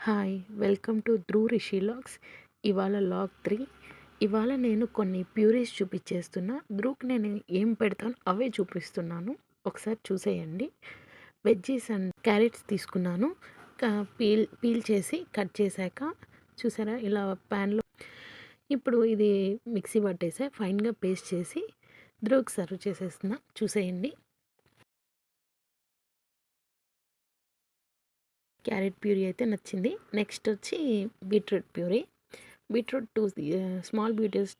Hi! Welcome to Dhruv Rishi vlogs. ఇవాళ vlog 3. ఇవాళ నేను కొన్ని ప్యూరీస్ చూపించేస్తున్నా. ధ్రువ్‌కి నేను ఏం పెడతానో అవే చూపిస్తున్నాను. ఒకసారి చూసేయండి. వెజ్జీస్ అండ్ క్యారెట్స్ తీసుకున్నాను. పీల్ చేసి కట్ చేశాక చూసారా ఇలా ప్యాన్‌లో ఇప్పుడు ఇది మిక్సీ పట్టేసా. ఫైన్‌గా పేస్ట్ చేసి ధ్రువ్‌కి సర్వ్ చేసేస్తున్నా. చూసేయండి. క్యారెట్ ప్యూరీ అయితే నచ్చింది. నెక్స్ట్ వచ్చి beetroot puree. Beetroot small beetroots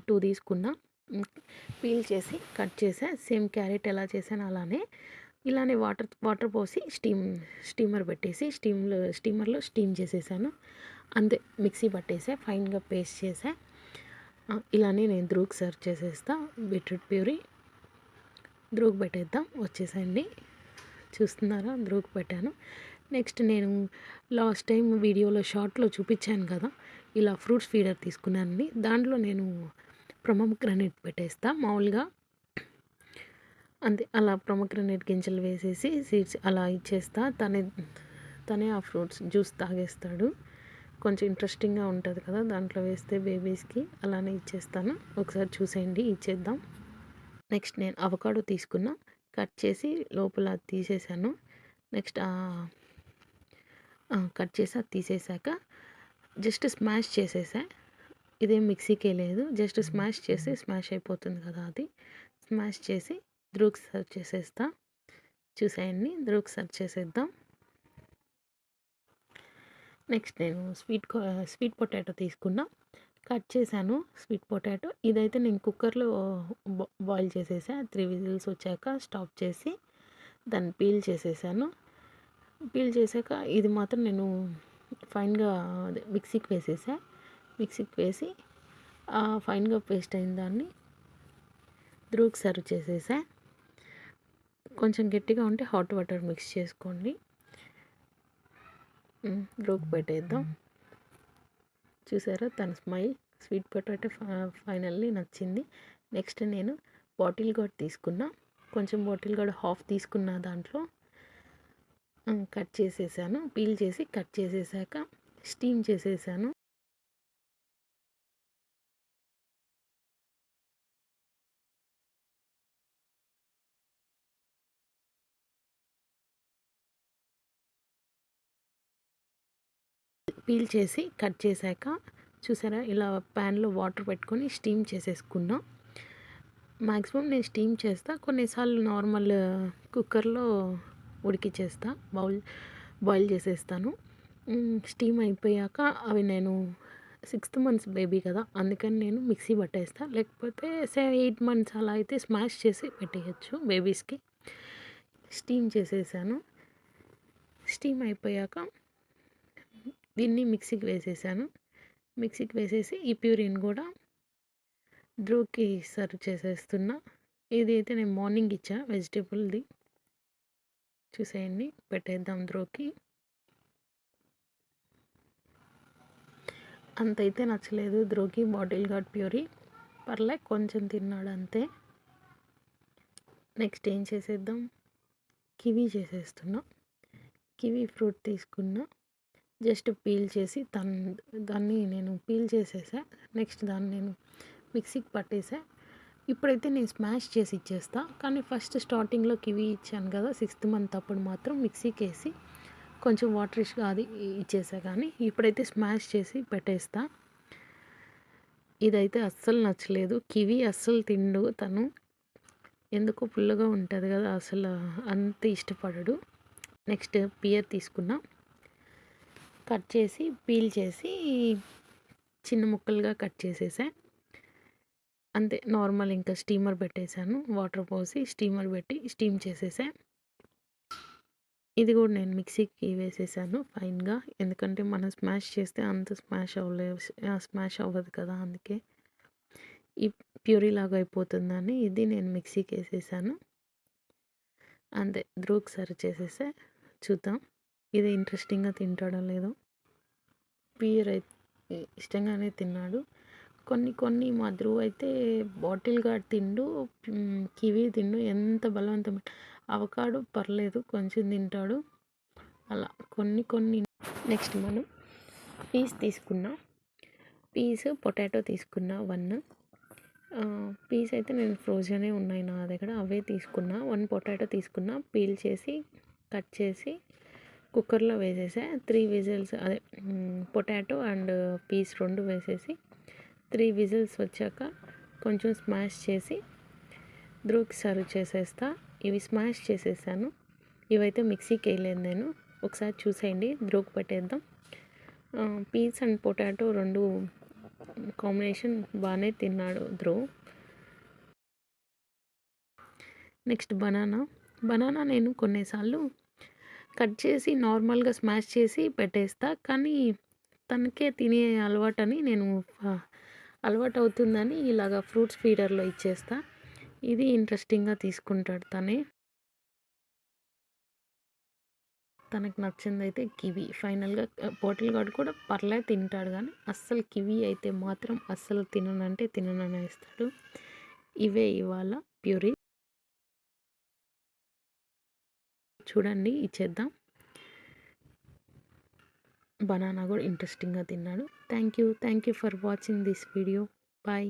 2 తీసుకున్నా. పీల్ చేసి కట్ చేసా. సేమ్ క్యారెట్ ఎలా చేశానో అలానే ఇలానే వాటర్ పోసి స్టీమర్ పెట్టేసి స్టీమర్లో స్టీమ్ చేసేసాను. అంతే మిక్సీ పట్టేసా. ఫైన్గా పేస్ట్ చేసా. ఇలానే నేను ధ్రువ్‌కి సర్వ్ చేసేస్తా. బీట్రూట్ ప్యూరీ ధ్రువ్‌కి పెట్టేద్దాం. వచ్చేసండి. చూస్తున్నారా ధ్రువ్‌కి పెట్టాను. నెక్స్ట్ నేను లాస్ట్ టైం వీడియోలో షార్ట్లో చూపించాను కదా, ఇలా ఫ్రూట్స్ ఫీడర్ తీసుకున్నానండి. దాంట్లో నేను ప్రొమోగ్రానేట్ పెట్టేస్తా మామూలుగా. అంతే అలా ప్రొమోగ్రానేట్ గింజలు వేసేసి సీడ్స్ అలా ఇచ్చేస్తా. తనే ఆ ఫ్రూట్స్ జ్యూస్ తాగేస్తాడు. కొంచెం ఇంట్రెస్టింగ్గా ఉంటుంది కదా దాంట్లో వేస్తే బేబీస్కి. అలానే ఇచ్చేస్తాను. ఒకసారి చూసేయండి. ఇచ్చేద్దాం. నెక్స్ట్ నేను అవకాడో తీసుకున్నా. కట్ చేసి లోపల తీసేసాను. నెక్స్ట్ కట్ చేసి అది తీసేసాక జస్ట్ స్మాష్ చేసేసా. ఇదేం మిక్సీకే లేదు. జస్ట్ స్మాష్ చేసి స్మాష్ అయిపోతుంది కదా అది. స్మాష్ చేసి ధ్రువ్‌కి సర్వ్ చేసేస్తా. చూసేయండి. ధ్రువ్‌కి సర్వ్ చేసేద్దాం. నెక్స్ట్ నేను స్వీట్ పొటాటో తీసుకున్నా. కట్ చేశాను స్వీట్ పొటాటో. ఇదైతే నేను కుక్కర్లో బాయిల్ చేసేసా. 3 విజిల్స్ వచ్చాక స్టాప్ చేసి దాన్ని పీల్ చేసేసాను. పీల్ చేశాక ఇది మాత్రం నేను ఫైన్గా మిక్సీకి వేసేసా. మిక్సీకి వేసి ఫైన్గా పేస్ట్ అయిన దాన్ని ధ్రువ్‌కి సర్వ్ చేసేసా. కొంచెం గట్టిగా ఉంటే హాట్ వాటర్ మిక్స్ చేసుకోండి. ధ్రువ్‌కి పెట్టేద్దాం. చూసారా తన స్మైల్. స్వీట్ పొటాటో ఫైనల్లీ నచ్చింది. నెక్స్ట్ నేను బాటిల్ గార్డ్ తీసుకున్నా. కొంచెం బాటిల్ గార్డ్ హాఫ్ తీసుకున్న దాంట్లో కట్ చేసేసాను. పీల్ చేసి కట్ చేసేసాక స్టీమ్ చేసేసాను. పీల్ చేసి కట్ చేశాక చూసారా ఇలా ప్యాన్లో వాటర్ పెట్టుకొని స్టీమ్ చేసేసుకున్నా. మ్యాక్సిమం నేను స్టీమ్ చేస్తా. కొన్నిసార్లు నార్మల్ కుక్కర్లో ఉడికిచ్చేస్తా. బాయిల్ చేసేస్తాను. స్టీమ్ అయిపోయాక అవి నేను 6th మంత్స్ బేబీ కదా, అందుకని నేను మిక్సీ పట్టేస్తా. లేకపోతే 8 మంత్స్ అలా అయితే స్మాష్ చేసి పెట్టేయచ్చు బేబీస్కి. స్టీమ్ చేసేసాను. స్టీమ్ అయిపోయాక దీన్ని మిక్సీకి వేసేసాను. మిక్సీకి వేసేసి ఈ ప్యూరీని కూడా ధ్రువ్‌కి సర్వ్ చేసేస్తున్నా. ఇది అయితే నేను మార్నింగ్ ఇచ్చా వెజిటేబుల్ది. చూసేయండి. పెట్టేద్దాం ధ్రువ్‌కి. అంతైతే నచ్చలేదు ధ్రువ్‌కి బాటిల్ గార్డ్ ప్యూరీ. పర్లే కొంచెం తిన్నాడు అంతే. నెక్స్ట్ ఏం చేసేద్దాం, కివీ చేసేస్తున్నా. కివీ ఫ్రూట్ తీసుకున్నా. జస్ట్ పీల్ చేసి దాన్ని నేను పీల్ చేసేసా. నెక్స్ట్ దాన్ని నేను మిక్సీకి పట్టేసా. ఇప్పుడైతే నేను స్మాష్ చేసి ఇచ్చేస్తా. కానీ ఫస్ట్ స్టార్టింగ్లో కివీ ఇచ్చాను కదా 6th మంత్ అప్పుడు మాత్రం మిక్సీకి వేసి కొంచెం వాటరిష్గా అది ఇచ్చేసా. కానీ ఇప్పుడైతే స్మాష్ చేసి పెట్టేస్తా. ఇదైతే అస్సలు నచ్చలేదు. కివీ అస్సలు తిండు తను. ఎందుకో పుల్లగా ఉంటుంది కదా, అసలు అంత ఇష్టపడడు. నెక్స్ట్ పియర్ తీసుకున్నా. కట్ చేసి పీల్ చేసి చిన్న ముక్కలుగా కట్ చేసేసా. అంతే నార్మల్ ఇంకా స్టీమర్ పెట్టేశాను. వాటర్ పోసి స్టీమర్ పెట్టి స్టీమ్ చేసేసా. ఇది కూడా నేను మిక్సీకి వేసేసాను ఫైన్గా. ఎందుకంటే మనం స్మాష్ చేస్తే అంత స్మాష్ అవ్వదు కదా, అందుకే ఈ ప్యూరీ లాగా అయిపోతుందని ఇది నేను మిక్సీకి వేసేసాను. అంతే ధ్రువ్‌కి సర్వ్ చేసేసా. చూద్దాం ఇది ఇంట్రెస్టింగ్గా తింటాడో లేదో. ప్యూర్ అయితే ఇష్టంగానే తిన్నాడు. కొన్ని మా ధ్రువ్ అయితే బాటిల్ గార్డ్ తిండు, కివీ తిండు. ఎంత బలవంతం అవకాడో పర్లేదు కొంచెం తింటాడు. అలా కొన్ని నెక్స్ట్ మనం పీస్ తీసుకున్నా, పొటాటో తీసుకున్నా 1. పీస్ అయితే నేను ఫ్రోజనే ఉన్నాయి నా దగ్గర, అవే తీసుకున్నా. 1 పొటాటో తీసుకున్నా, పీల్ చేసి కట్ చేసి కుక్కర్లో వేసేసా. 3 విజిల్స్ అదే పొటాటో అండ్ పీస్ 2 వేసేసి 3 విజిల్స్ వచ్చాక కొంచెం స్మాష్ చేసి ధ్రువ్కి సర్వ్ చేసేస్తా. ఇవి స్మాష్ చేసేసాను, ఇవైతే మిక్సీకి వేయలేదు నేను. ఒకసారి చూసేయండి, ధ్రువ్కి పెట్టేద్దాం. పీస్ అండ్ పొటాటో 2 కాంబినేషన్ బాగానే తిన్నాడు ధ్రువ్. నెక్స్ట్ బనానా నేను కొన్నిసార్లు కట్ చేసి నార్మల్గా స్మాష్ చేసి పెట్టేస్తా, కానీ తనకే తినే అలవాటని నేను అలవాటు అవుతుందని ఇలాగ ఫ్రూట్స్ ఫీడర్లో ఇచ్చేస్తా. ఇది ఇంట్రెస్టింగ్గా తీసుకుంటాడు తనే. తనకు నచ్చింది అయితే కివి. ఫైనల్గా బాటిల్ గార్డ్ కూడా పర్లేదు తింటాడు, కానీ అస్సలు కివి అయితే మాత్రం అస్సలు తిననంటే తినననేస్తాడు. ఇవే ఇవాళ ప్యూరీ. చూడండి ఇచ్చేద్దాం. బనానా కూడా ఇంట్రెస్టింగ్గా తిన్నాడు. Thank you for watching this video. Bye.